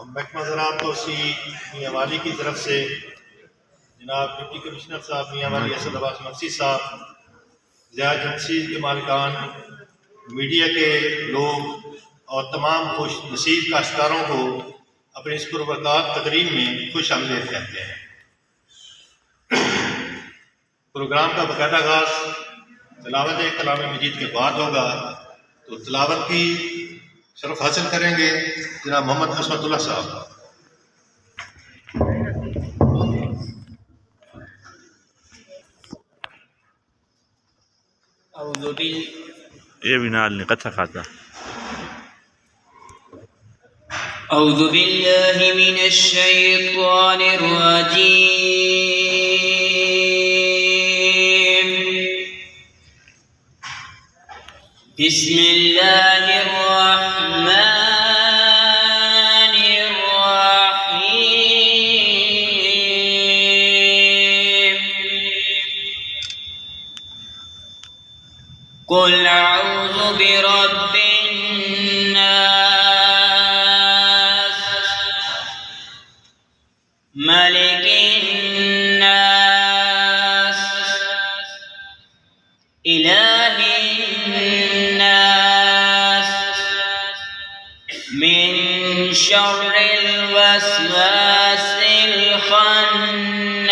महकमा ज़राअत तोसी मियाँ वाली की तरफ से जनाब डिप्टी कमिश्नर साहब मियाँ वाली असद अब्बास मक्सी साहब, ज़िया जमशीद के मालिकान, मीडिया के लोग और तमाम खुश नसीब काश्तकारों को अपनी इस पुरबरकत तकरीब में खुश आमदीद कहते हैं। प्रोग्राम का बाकायदा आगाज़ तिलावत कलाम मजीद के बाद होगा, तो तिलावत की शरफ हासिल करेंगे जनाब मोहम्मद असमतुल्लाह साहब। ये भी नाल नहीं कच्चा खाता। अऊज़ु बिल्लाहि मिनश शैतानिर रजीम। बिस्मिल्लाहिर रहमानिर रहीम। कुल अऊज़ु बिरब्बिन नास मलिकिन नास इलाहिन नास मिन शर्रिल वस्वासिल खन्नास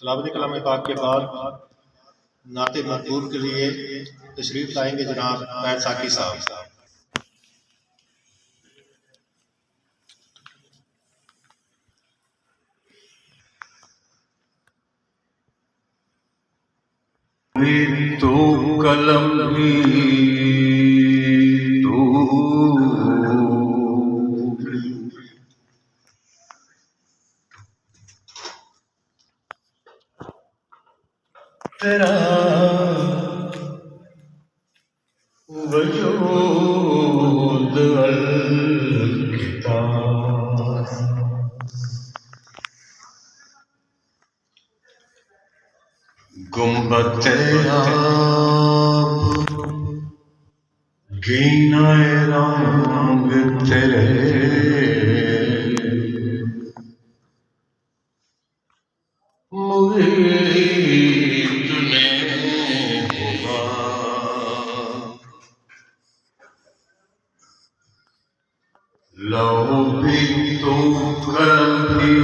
तिलावत कलाम पाक के बाद नाते मकबूल के लिए तशरीफ लाएंगे जनाब बैर साकी साहब। तो कलम भी तू तेरा वजूद अल-किताब गुंबते आप गिनाए रंग तेरे मुरीद ने हुआ लो भी तो कलम भी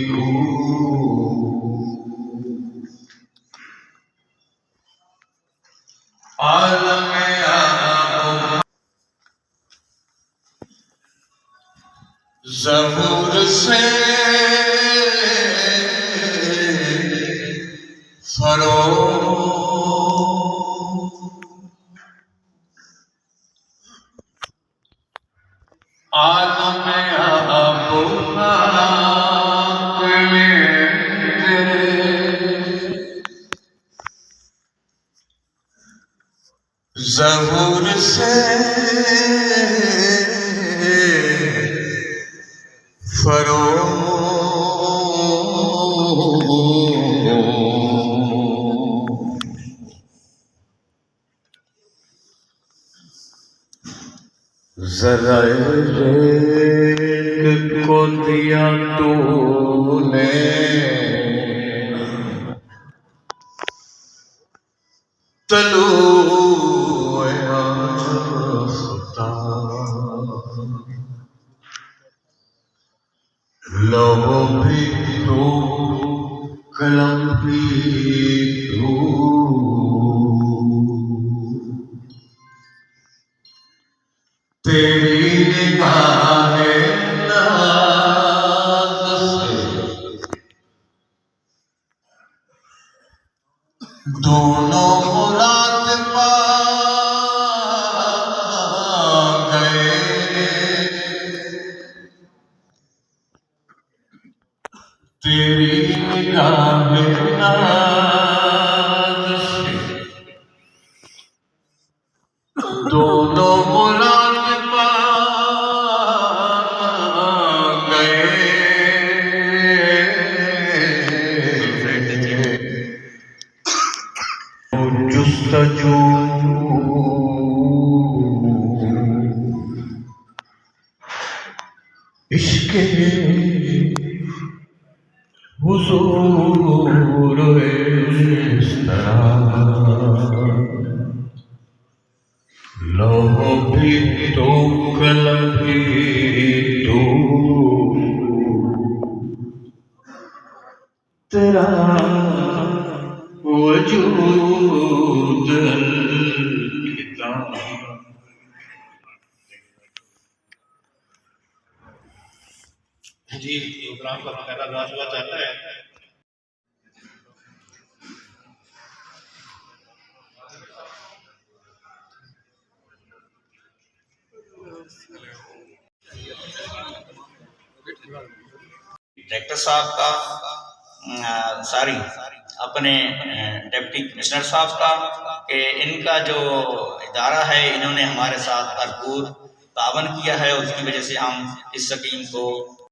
तू आलम ज़हूर से फरो आलम आबुना में तेरे ज़हूर से फरो ज़रा रेत को दिया तूने तलू लो भी तू कलम भी तू तेरी निगाहे नाज़ से दोनों मुराद पा गए तेरी निगाह नाज से दोनों मुराद पा गए। जुस्तजू इश्क़ हुजूर इस तरह लौह भी तो कलम भी तो तेरा वजूद अल-किताब। जी प्रोग्राम का पहला आगाज हुआ जाता है। डायरेक्टर साहब का सॉरी अपने डिप्टी कमिश्नर साहब का कि इनका जो इदारा है इन्होंने हमारे साथ भरपूर तावन किया है, उसकी वजह से हम इस स्कीम को